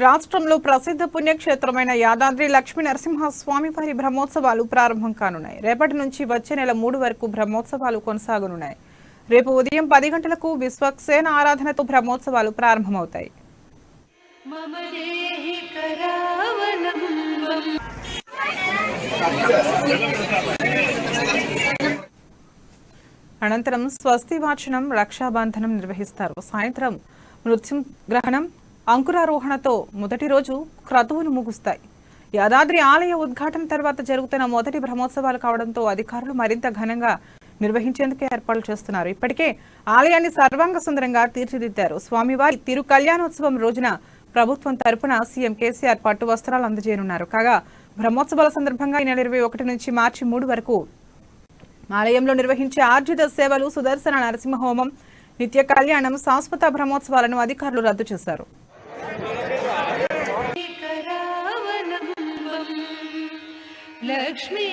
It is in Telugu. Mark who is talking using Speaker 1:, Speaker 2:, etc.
Speaker 1: రాష్ట్రంలో ప్రసిద్ధ పుణ్యక్షేత్రమైన యాదాద్రి లక్ష్మీ నరసింహ స్వామివారి బ్రహ్మోత్సవాలు ప్రారంభం కానున్నాయి. రేపటి నుంచి వచ్చే నెల 3 వరకు బ్రహ్మోత్సవాలు కొనసాగనున్నాయి. రేపు ఉదయం 10 గంటలకు విశ్వక్సేన ఆరాధనతో బ్రహ్మోత్సవాలు ప్రారంభమవుతాయి. అనంతరం స్వస్తి వాచనం, రక్షాబంధనం నిర్వహిస్తారు. సాయంత్రం మృత్యుగ్రహణం, అంకురారోహణతో మొదటి రోజు క్రతువులు ముగుస్తాయి. యాదాద్రి ఆలయ ఉద్ఘాటన తర్వాత జరుగుతున్న మొదటి బ్రహ్మోత్సవాలు కావడంతో అధికారులు మరింత ఘనంగా నిర్వహించేందుకు ఏర్పాట్లు చేస్తున్నారు. ఇప్పటికే ఆలయాన్ని సర్వాంగ సుందరంగా తీర్చిదిద్దారు. స్వామివారి తిరు కళ్యాణోత్సవం రోజున ప్రభుత్వం తరపున సీఎం కేసీఆర్ పట్టు వస్త్రాలు అందజేయనున్నారు. కాగా బ్రహ్మోత్సవాల సందర్భంగా ఈ నెల 21 నుంచి మార్చి 3 వరకు ఆలయంలో నిర్వహించే ఆర్జిత సేవలు, సుదర్శన నరసింహహోమం, నిత్య కళ్యాణం, శాశ్వత బ్రహ్మోత్సవాలను అధికారులు రద్దు చేశారు. లక్ష్మీ